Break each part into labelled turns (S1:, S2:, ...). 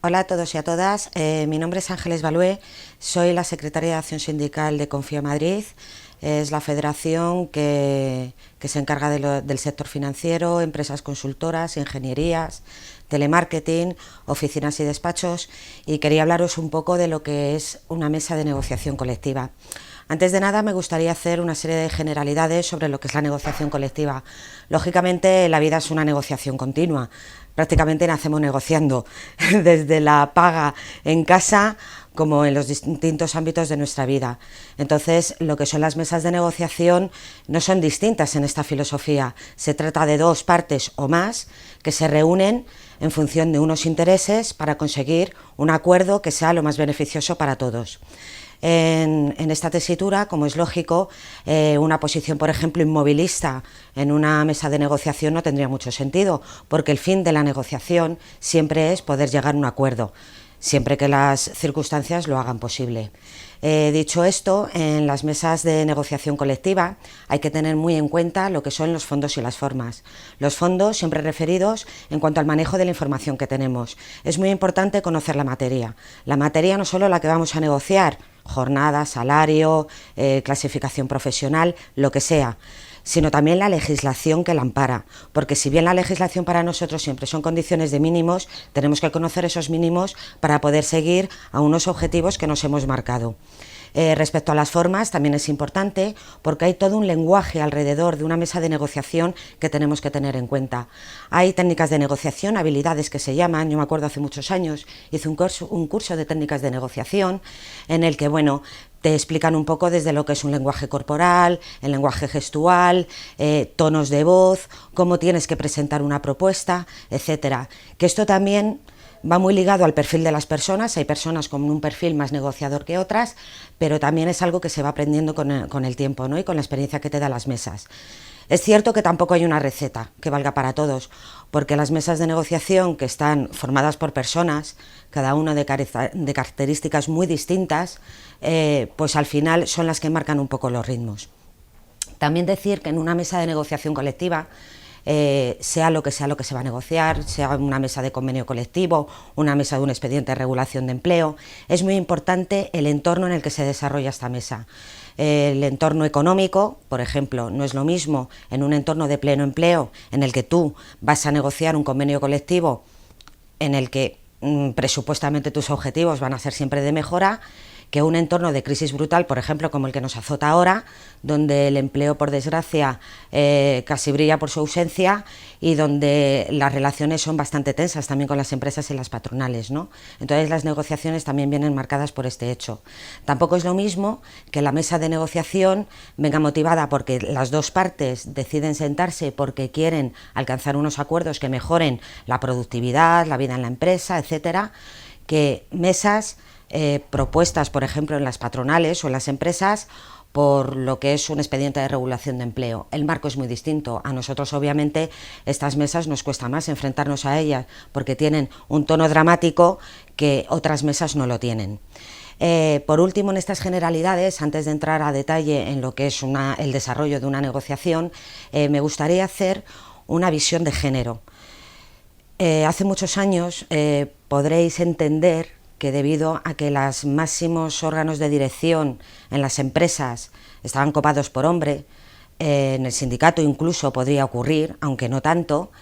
S1: Hola a todos y a todas, mi nombre es Ángeles Balué, soy la secretaria de Acción Sindical de Confía Madrid. Es la federación que se encarga del sector financiero, empresas consultoras, ingenierías, telemarketing, oficinas y despachos, y quería hablaros un poco de lo que es una mesa de negociación colectiva. Antes de nada, me gustaría hacer una serie de generalidades sobre lo que es la negociación colectiva. Lógicamente, la vida es una negociación continua. Prácticamente nacemos negociando, desde la paga en casa como en los distintos ámbitos de nuestra vida. Entonces, lo que son las mesas de negociación no son distintas en esta filosofía. Se trata de dos partes o más que se reúnen en función de unos intereses para conseguir un acuerdo que sea lo más beneficioso para todos. En esta tesitura, como es lógico, una posición, por ejemplo, inmovilista en una mesa de negociación no tendría mucho sentido, porque el fin de la negociación siempre es poder llegar a un acuerdo, siempre que las circunstancias lo hagan posible. Dicho esto, en las mesas de negociación colectiva hay que tener muy en cuenta lo que son los fondos y las formas. Los fondos siempre referidos en cuanto al manejo de la información que tenemos. Es muy importante conocer la materia. La materia no solo la que vamos a negociar, jornada, salario, clasificación profesional, lo que sea, sino también la legislación que la ampara, porque si bien la legislación para nosotros siempre son condiciones de mínimos, tenemos que conocer esos mínimos para poder seguir a unos objetivos que nos hemos marcado. Respecto a las formas, también es importante porque hay todo un lenguaje alrededor de una mesa de negociación que tenemos que tener en cuenta. Hay técnicas de negociación, habilidades que se llaman. Yo me acuerdo hace muchos años, hice un curso de técnicas de negociación en el que, te explican un poco desde lo que es un lenguaje corporal, el lenguaje gestual, tonos de voz, cómo tienes que presentar una propuesta, etcétera. Que esto también va muy ligado al perfil de las personas. Hay personas con un perfil más negociador que otras, pero también es algo que se va aprendiendo con el tiempo, ¿no? Y con la experiencia que te da las mesas. Es cierto que tampoco hay una receta que valga para todos, porque las mesas de negociación, que están formadas por personas, cada una de características muy distintas, pues al final son las que marcan un poco los ritmos. También decir que en una mesa de negociación colectiva, sea lo que se va a negociar, sea una mesa de convenio colectivo, una mesa de un expediente de regulación de empleo, es muy importante el entorno en el que se desarrolla esta mesa. El entorno económico, por ejemplo, no es lo mismo en un entorno de pleno empleo en el que tú vas a negociar un convenio colectivo en el que presupuestamente tus objetivos van a ser siempre de mejora, que un entorno de crisis brutal, por ejemplo, como el que nos azota ahora, donde el empleo, por desgracia, casi brilla por su ausencia y donde las relaciones son bastante tensas también con las empresas y las patronales, ¿no? Entonces las negociaciones también vienen marcadas por este hecho. Tampoco es lo mismo que la mesa de negociación venga motivada porque las dos partes deciden sentarse porque quieren alcanzar unos acuerdos que mejoren la productividad, la vida en la empresa, etcétera, que mesas propuestas, por ejemplo, en las patronales o en las empresas por lo que es un expediente de regulación de empleo. El marco es muy distinto. A nosotros, obviamente, estas mesas nos cuesta más enfrentarnos a ellas porque tienen un tono dramático que otras mesas no lo tienen. Por último, en estas generalidades, antes de entrar a detalle en lo que es el desarrollo de una negociación, me gustaría hacer una visión de género. Hace muchos años podréis entender que debido a que los máximos órganos de dirección en las empresas estaban copados por hombre, en el sindicato incluso podría ocurrir, aunque no tanto,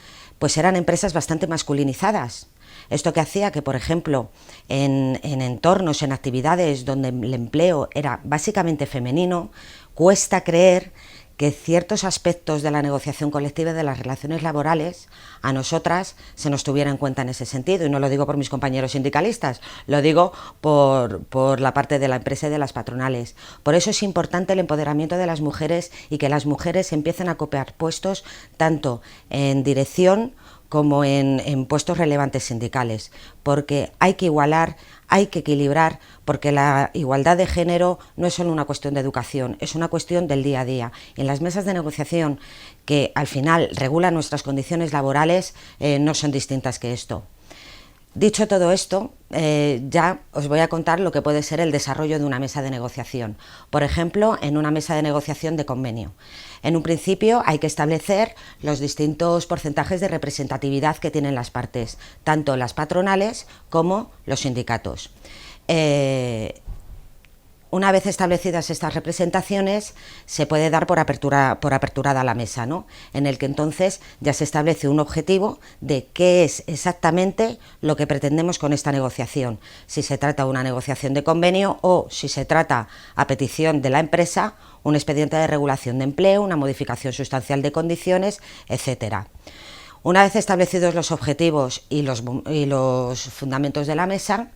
S1: pues eran empresas bastante masculinizadas. Esto que hacía que, por ejemplo, en entornos, en actividades donde el empleo era básicamente femenino, cuesta creer que ciertos aspectos de la negociación colectiva y de las relaciones laborales a nosotras se nos tuviera en cuenta en ese sentido, y no lo digo por mis compañeros sindicalistas, lo digo por la parte de la empresa y de las patronales. Por eso es importante el empoderamiento de las mujeres y que las mujeres empiecen a ocupar puestos tanto en dirección como en puestos relevantes sindicales, porque hay que igualar, hay que equilibrar, porque la igualdad de género no es solo una cuestión de educación, es una cuestión del día a día. Y en las mesas de negociación que al final regulan nuestras condiciones laborales no son distintas que esto. Dicho todo esto, ya os voy a contar lo que puede ser el desarrollo de una mesa de negociación. Por ejemplo, en una mesa de negociación de convenio. En un principio hay que establecer los distintos porcentajes de representatividad que tienen las partes, tanto las patronales como los sindicatos. Una vez establecidas estas representaciones, se puede dar por aperturada la mesa, ¿no? En el que entonces ya se establece un objetivo de qué es exactamente lo que pretendemos con esta negociación. Si se trata de una negociación de convenio o si se trata, a petición de la empresa, un expediente de regulación de empleo, una modificación sustancial de condiciones, etcétera. Una vez establecidos los objetivos y los fundamentos de la mesa,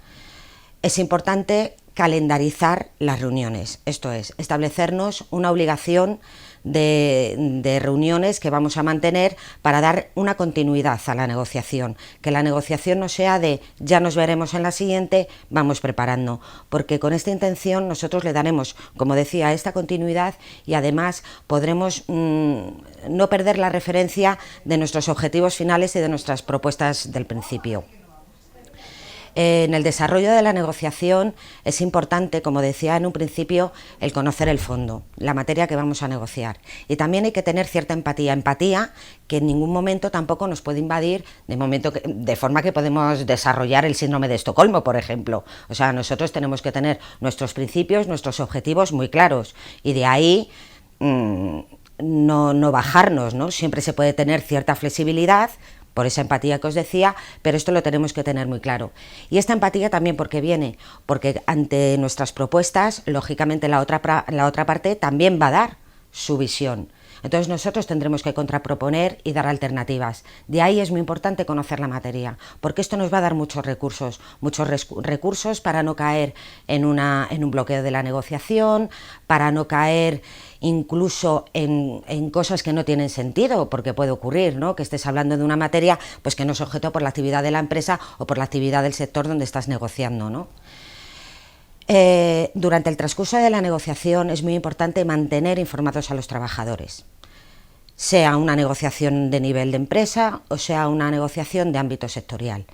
S1: es importante calendarizar las reuniones, esto es, establecernos una obligación de reuniones que vamos a mantener para dar una continuidad a la negociación, que la negociación no sea de ya nos veremos en la siguiente, vamos preparando, porque con esta intención nosotros le daremos, como decía, esta continuidad y además podremos no perder la referencia de nuestros objetivos finales y de nuestras propuestas del principio. En el desarrollo de la negociación es importante, como decía en un principio, el conocer el fondo, la materia que vamos a negociar. Y también hay que tener cierta empatía que en ningún momento tampoco nos puede invadir, de forma que podemos desarrollar el síndrome de Estocolmo, por ejemplo. O sea, nosotros tenemos que tener nuestros principios, nuestros objetivos muy claros y de ahí no bajarnos, ¿no? Siempre se puede tener cierta flexibilidad, por esa empatía que os decía, pero esto lo tenemos que tener muy claro. Y esta empatía también porque ante nuestras propuestas, lógicamente la otra parte también va a dar su visión. Entonces nosotros tendremos que contraproponer y dar alternativas. De ahí es muy importante conocer la materia, porque esto nos va a dar muchos recursos para no caer en un bloqueo de la negociación, para no caer incluso en cosas que no tienen sentido, porque puede ocurrir, ¿no?, que estés hablando de una materia pues que no es objeto por la actividad de la empresa o por la actividad del sector donde estás negociando, ¿no? Durante el transcurso de la negociación es muy importante mantener informados a los trabajadores, sea una negociación de nivel de empresa o sea una negociación de ámbito sectorial.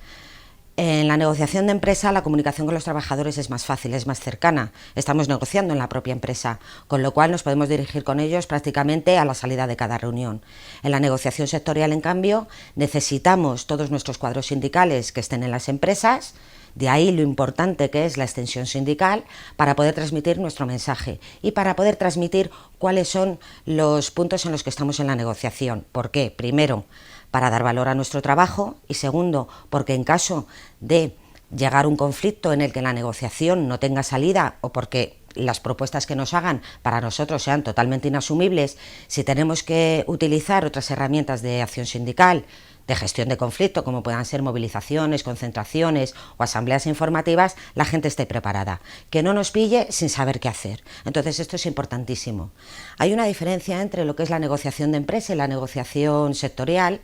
S1: En la negociación de empresa la comunicación con los trabajadores es más fácil, es más cercana, estamos negociando en la propia empresa, con lo cual nos podemos dirigir con ellos prácticamente a la salida de cada reunión. En la negociación sectorial, en cambio, necesitamos todos nuestros cuadros sindicales que estén en las empresas. De ahí lo importante que es la extensión sindical para poder transmitir nuestro mensaje y para poder transmitir cuáles son los puntos en los que estamos en la negociación. ¿Por qué? Primero, para dar valor a nuestro trabajo y segundo, porque en caso de llegar a un conflicto en el que la negociación no tenga salida o porque las propuestas que nos hagan para nosotros sean totalmente inasumibles, si tenemos que utilizar otras herramientas de acción sindical, de gestión de conflicto, como puedan ser movilizaciones, concentraciones o asambleas informativas, la gente esté preparada, que no nos pille sin saber qué hacer. Entonces esto es importantísimo. Hay una diferencia entre lo que es la negociación de empresa y la negociación sectorial,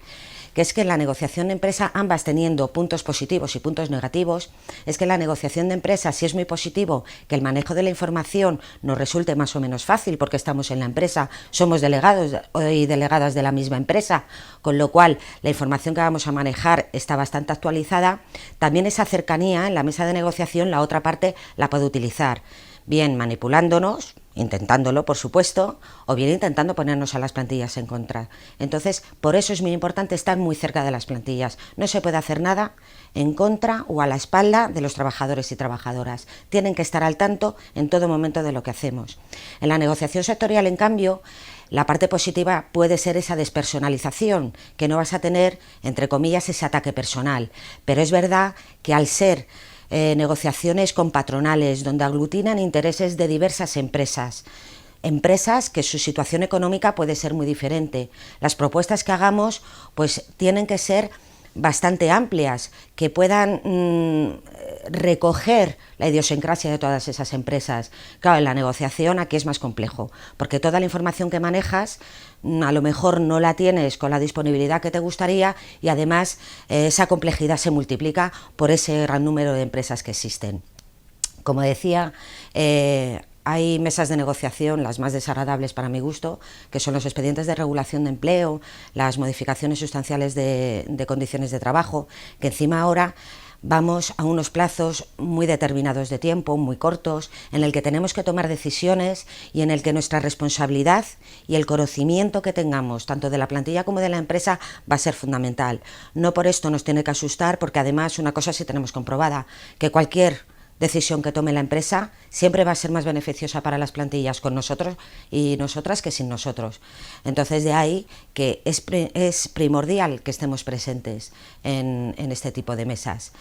S1: que es que en la negociación de empresa, ambas teniendo puntos positivos y puntos negativos, es que en la negociación de empresa sí es muy positivo que el manejo de la información nos resulte más o menos fácil porque estamos en la empresa, somos delegados y delegadas de la misma empresa, con lo cual la información que vamos a manejar está bastante actualizada. También esa cercanía en la mesa de negociación la otra parte la puede utilizar, bien manipulándonos, intentándolo, por supuesto, o bien intentando ponernos a las plantillas en contra. Entonces, por eso es muy importante estar muy cerca de las plantillas. No se puede hacer nada en contra o a la espalda de los trabajadores y trabajadoras. Tienen que estar al tanto en todo momento de lo que hacemos. En la negociación sectorial, en cambio, la parte positiva puede ser esa despersonalización, que no vas a tener, entre comillas, ese ataque personal. Pero es verdad que al ser negociaciones con patronales, donde aglutinan intereses de diversas empresas que su situación económica puede ser muy diferente. Las propuestas que hagamos pues tienen que ser bastante amplias, que puedan recoger la idiosincrasia de todas esas empresas. Claro, en la negociación aquí es más complejo, porque toda la información que manejas a lo mejor no la tienes con la disponibilidad que te gustaría y además esa complejidad se multiplica por ese gran número de empresas que existen. Como decía, hay mesas de negociación, las más desagradables para mi gusto, que son los expedientes de regulación de empleo, las modificaciones sustanciales de condiciones de trabajo, que encima ahora vamos a unos plazos muy determinados de tiempo, muy cortos, en el que tenemos que tomar decisiones y en el que nuestra responsabilidad y el conocimiento que tengamos, tanto de la plantilla como de la empresa, va a ser fundamental. No por esto nos tiene que asustar, porque además una cosa sí tenemos comprobada, que cualquier decisión que tome la empresa siempre va a ser más beneficiosa para las plantillas con nosotros y nosotras que sin nosotros. Entonces, de ahí que es primordial que estemos presentes en este tipo de mesas.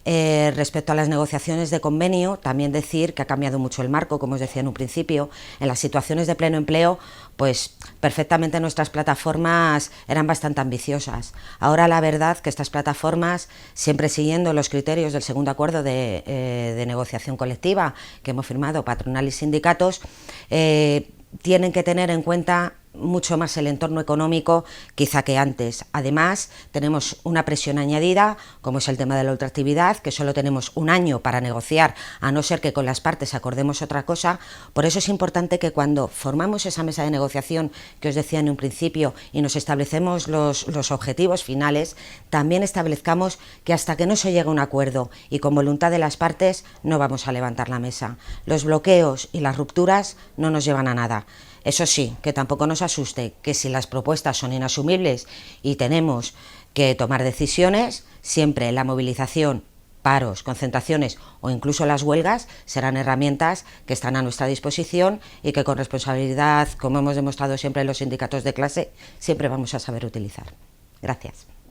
S1: Respecto a las negociaciones de convenio, también decir que ha cambiado mucho el marco, como os decía en un principio. En las situaciones de pleno empleo, pues perfectamente nuestras plataformas eran bastante ambiciosas. Ahora la verdad que estas plataformas, siempre siguiendo los criterios del segundo acuerdo de negociación colectiva que hemos firmado patronal y sindicatos, tienen que tener en cuenta mucho más el entorno económico quizá que antes. Además, tenemos una presión añadida, como es el tema de la ultraactividad, que solo tenemos un año para negociar, a no ser que con las partes acordemos otra cosa. Por eso es importante que cuando formamos esa mesa de negociación que os decía en un principio y nos establecemos los objetivos finales, también establezcamos que hasta que no se llegue a un acuerdo y con voluntad de las partes, no vamos a levantar la mesa. Los bloqueos y las rupturas no nos llevan a nada. Eso sí, que tampoco nos asuste, que si las propuestas son inasumibles y tenemos que tomar decisiones, siempre la movilización, paros, concentraciones o incluso las huelgas serán herramientas que están a nuestra disposición y que con responsabilidad, como hemos demostrado siempre en los sindicatos de clase, siempre vamos a saber utilizar. Gracias.